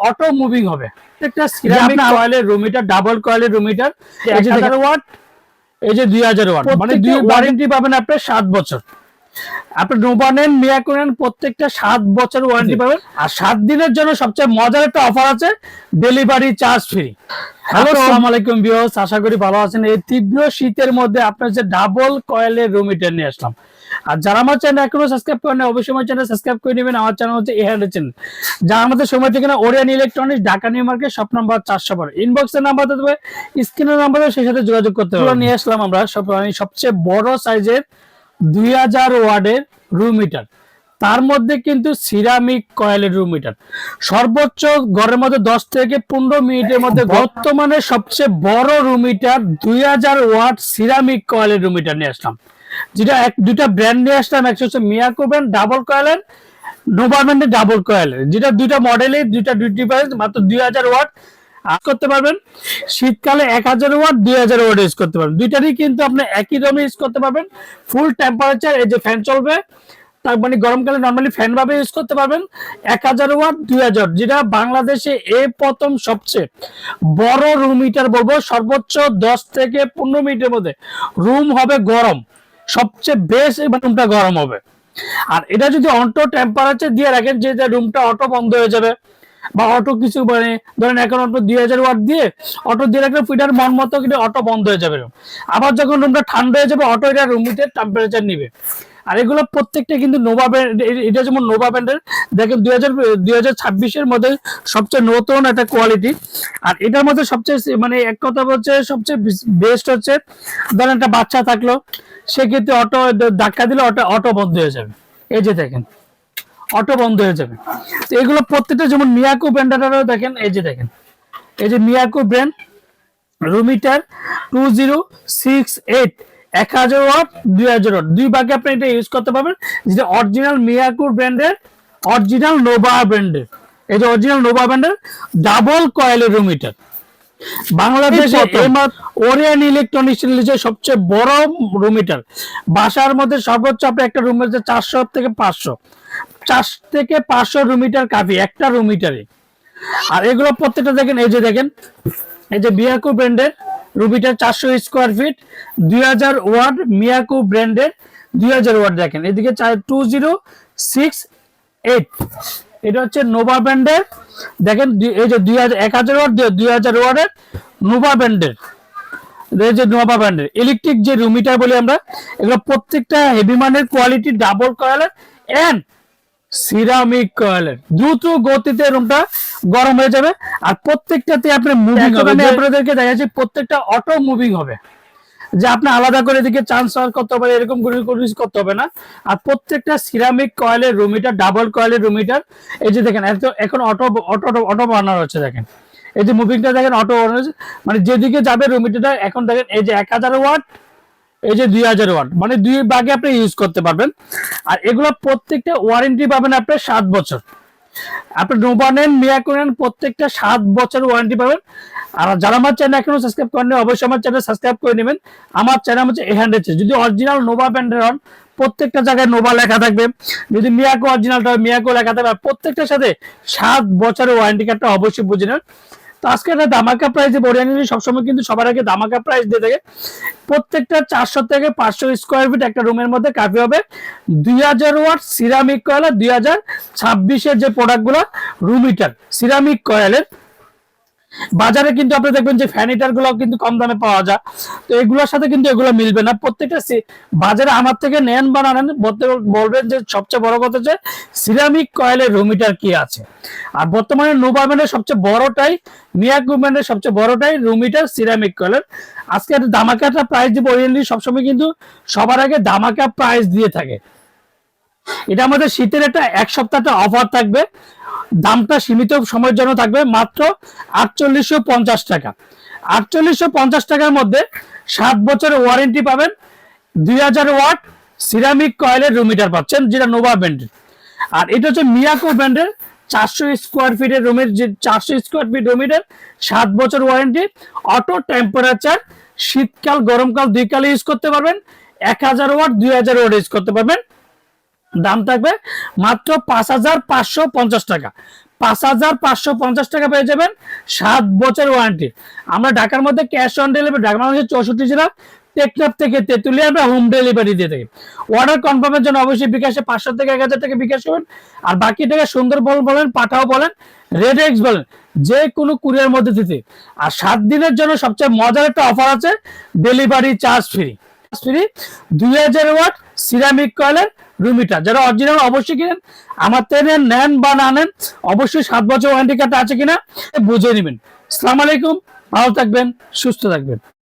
Auto moving হবে। একটা ceramic কয়েলের রুম হিটার, ডাবল কয়েলের রুম হিটার, 1000 ওয়াট, এই যে 2000 ওয়াট, মানে দুই ওয়ারেন্টি পাবেন আপনার 7 বছর। আপনি নোভা নেন, মিয়াকো নেন, প্রত্যেকটা 7 বছর ওয়ারেন্টি পাবেন। আর 7 দিনের জন্য সবচেয়ে মজার একটা অফার আছে, ডেলিভারি চার্জ ফ্রি। হ্যালো, আসসালামু আলাইকুম ভিউয়ার্স, আশা করি ভালো আছেন। এই তীব্র শীতের মধ্যে আপনার যে ডাবল কয়েলের রুম হিটার নিয়ে আসলাম। আর যারা আমার চ্যানেল এখনো সাবস্ক্রাইব করেন, অবশ্যই আমার চ্যানেল সাবস্ক্রাইব করে নেবেন। আমার চ্যানেল হচ্ছে এহান্ডের চ্যানেল। যারা আমাদের সময় থেকে না, Orion electronics, Dhaka New Market, shop number 400, ইনবক্সের নাম্বার দেবে, স্ক্রিনের নাম্বার দেবে, সেই সাথে যোগাযোগ করতে হবে। নিয়ে আসলাম আমরা সবচেয়ে বড় সাইজের 2000 ওয়াটের রুম হিটার, তার মধ্যে কিন্তু সিরামিক কয়েলের রুম হিটার। সর্বোচ্চ ঘরের মধ্যে 10 থেকে 15 মিনিটের মধ্যে বর্তমানে সবচেয়ে বড় রুম হিটার 2000 ওয়াট সিরামিক কয়েলের রুম হিটার নিয়ে আসলাম। যেটা দুইটা ব্র্যান্ড নিয়ে আসলাম, একটা হচ্ছে মিয়াকো ব্র্যান্ড ডাবল কয়েলের, নোভা ব্র্যান্ডের ডাবল কয়েলের, যেটা দুইটা মডেলে দুইটা ডিভাইস, মাত্র 2000 ওয়াট করতে পারবেন। শীতকালে 1000 ওয়াট, 2000 ওয়াট ইউজ করতে পারবেন। দুইটারই কিন্তু আপনি একই দামে ইউজ করতে পারবেন। ফুল টেম্পারেচার, এই যে ফ্যান চলবে, তার মানে গরমকালে নর্মালি ফ্যান ভাবে ইউজ করতে পারবেন। 1000 ওয়াট, 2000, যেটা বাংলাদেশে এই প্রথম সবচেয়ে বড় রুম হিটার বলবো। সর্বোচ্চ 10 থেকে 15 মিনিটের মধ্যে রুম হবে গরম, সবচেয়ে বেস্ট রুমটা গরম হবে। আর এটা যদি অটো টেম্পারেচার দিয়ে রাখেন, যে রুমটা অটো বন্ধ হয়ে যাবে, বা অটো কিছু মানে ধরেন এখন অটো 2000 ওয়াট দিয়ে অটো দিয়ে রাখলে ফিটার মন মতো কিন্তু অটো বন্ধ হয়ে যাবে। আবার যখন রুমটা ঠান্ডা হয়ে যাবে, অটো এটা রুমে টেম্পারেচার নিবে। আর এগুলো প্রত্যেকটা কিন্তু নোভা ব্র্যান্ড। এটা যেমন নোভা ব্র্যান্ডের, দেখেন 2026-এর মধ্যে সবচেয়ে নতুন একটা কোয়ালিটি। আর এটার মধ্যে সবচেয়ে মানে এক কথা বলছে সবচেয়ে বেস্ট হচ্ছে, ধরেন একটা বাচ্চা থাকলো, সেক্ষেত্রে অটো ধাক্কা দিলে অটো বন্ধ হয়ে যাবে। এই যে দেখেন, অটো বন্ধ হয়ে যাবে। তো এগুলো প্রত্যেকটা, যেমন মিয়াকো ব্র্যান্ডেরও দেখেন, এই যে দেখেন, এই যে Miyako brand room heater 2068, 1000 watt, 2000 watt, দুই ভাগে আপনি এটা ইউজ করতে পারবেন। যেটা অরিজিনাল মিয়াকো ব্র্যান্ডের, অরিজিনাল নোভা ব্র্যান্ডের, এই যে অরিজিনাল নোভা ব্র্যান্ডের ডাবল কয়েলের রুম হিটার। বাংলাদেশে ওরিয়ান ইলেকট্রনিক্স সবচেয়ে বড় রুম হিটার। বাসার মধ্যে সর্বোচ্চ আপনি একটা রুমের 400 থেকে 500 রুম হিটার কাফি একটা রুম হিটারে। আর এগুলো প্রত্যেকটা দেখেন, এই যে দেখেন, এই যে মিয়াকো ব্র্যান্ডের room heater 400 square feet, 2000 watt, Miyako ব্র্যান্ডের 2000 ওয়াট। দেখেন এদিকে 2068, এটা হচ্ছে নোভা ব্র্যান্ডের। দেখেন এই যে 1000 ওয়াট, 2000 ওয়াটের নোভা ব্র্যান্ডের, এই যে নোভা ব্র্যান্ডের ইলেকট্রিক যে রুম হিটার বলি আমরা, এগুলো প্রত্যেকটা হেভি মানের কোয়ালিটি, ডাবল কয়েলের এন্ড সিরামিক কয়েলের। দ্রুত গতিতে রুমটা গরম হয়ে যাবে। আর প্রত্যেকটাতে আপনার মুভিং হবে। আমি আপনাদেরকে দেখাচ্ছি, প্রত্যেকটা অটো মুভিং হবে, যে আপনি আলাদা করে এদিকে ট্রান্সফার করতে হবে, এরকম করে করতে হবে না। আর প্রত্যেকটা সিরামিক কয়েলের রুম হিটার, ডাবল কয়েলের রুম হিটার। এই যে দেখেন, এখন অটো অটো অটো বানানো হচ্ছে। দেখেন এই যে মুভিংটা দেখেন, অটো মানে যেদিকে যাবে রুম হিটারটা। এখন দেখেন এই যে 1000 ওয়াট, এই যে 2000 ওয়াট, মানে দুই ভাগে আপনি ইউজ করতে পারবেন। আর এগুলো প্রত্যেকটা ওয়ারেন্টি পাবেন আপনার 7 বছর। আপনি নোভা নেন, মিয়াকো নেন, প্রত্যেকটা 7 বছর ওয়ারেন্টি পাবেন। আর যারা আমার চ্যানেল এখনো সাবস্ক্রাইব করেন, অবশ্যই আমার চ্যানেল সাবস্ক্রাইব করে নেবেন। আমার চ্যানেল হচ্ছে এহান্ডের। যদি অরিজিনাল নোভা ব্র্যান্ডের হন, প্রত্যেকটা জায়গায় নোভা লেখা থাকবে। যদি মিয়াকো অরিজিনালটা মিয়াকো লেখা থাকবে। প্রত্যেকটার সাথে 7 বছরের ওয়ারেন্টি কার্ডটা অবশ্যই বুঝে নেন। তো আজকে একটা ধামাকা প্রাইস দিয়ে ওরিয়ান সবসময় কিন্তু সবার আগে ধামাকা প্রাইস দিয়ে থাকে। প্রত্যেকটা 400 থেকে 500 স্কোয়ার ফিট একটা রুমের মধ্যে কাফি হবে। 2000 ওয়াট সিরামিক কয়েল, 2026-এর যে প্রোডাক্টগুলো রুম হিটার সিরামিক কয়েলের। বাজারে কিন্তু আপনি দেখবেন যে ফ্যান হিটার গুলো কিন্তু কম দামে পাওয়া যায়। তো এগুলোর সাথে কিন্তু এগুলো মিলবে না। প্রত্যেকটা বাজারে আমার থেকে নেন বা না নেন, বলবেন যে সবচেয়ে বড় কথা যে সিরামিক কয়েলের রুম হিটার কি আছে। আর বর্তমানে নোভা ব্র্যান্ডের সবচেয়ে বড়টাই, মিয়াকো ব্র্যান্ডের সবচেয়ে বড়টাই রুম হিটার সিরামিক কয়েলের। আজকে একটা ধামাকাটা প্রাইস দিব। ওরিয়েন্টলি সবসময় কিন্তু সবার আগে ধামাকা প্রাইস দিয়ে থাকে। এটা আমাদের শীতের একটা 1 সপ্তাহটা অফার থাকবে। দামটা সীমিত সময়ের জন্য থাকবে, মাত্র 4850 টাকা। 4850 টাকার মধ্যে 7 বছরের ওয়ারেন্টি পাবেন। 2000 ওয়াট সিরামিক কয়েলের রুম হিটার পাচ্ছেন, যেটা নোভা ব্র্যান্ডের। আর এটা হচ্ছে মিয়াকো ব্র্যান্ডের 400 স্কোয়ার ফিটের রুমের, যে 400 স্কোয়ার ফিট রুম হিটার, 7 বছর ওয়ারেন্টি, অটো টেম্পারেচার, শীতকাল গরমকাল দুই কালে ইউজ করতে পারবেন। 1000 ওয়াট, 2000 ওয়াট ইউজ করতে পারবেন। দাম থাকবে মাত্র 5550 টাকা। 5,550 টাকা পেয়ে যাবেন 7 বছর ওয়ারেন্টি। আমরা ঢাকার মধ্যে ক্যাশ অন ডেলিভারি, ঢাকা মধ্যে 64 জেলা, টেকনাফ থেকে তেতুলিয়া আমরা হোম ডেলিভারি দিয়ে থাকি। অর্ডার কনফার্মের জন্য অবশ্যই বিকাশে 500 থেকে 1000 টাকা বিকাশ করবেন। আর বাকি টাকা সুন্দরবন বলেন, পাঠাও বলেন, রেড এক্স বলেন, যে কোনো কুরিয়ার মধ্যে দিতে। আর 7 দিনের জন্য সবচেয়ে মজার একটা অফার আছে, delivery charge free. 2000 watt ceramic কয়েলের রুম হিটার, যারা অরিজিনাল অবশ্যই কিনেন। আমার থেকে নেন বা না নেন, অবশ্যই 7 বছর ওয়ারেন্টি কার্ড আছে কিনা বুঝে নেবেন। আসসালামু আলাইকুম, ভালো থাকবেন, সুস্থ থাকবেন।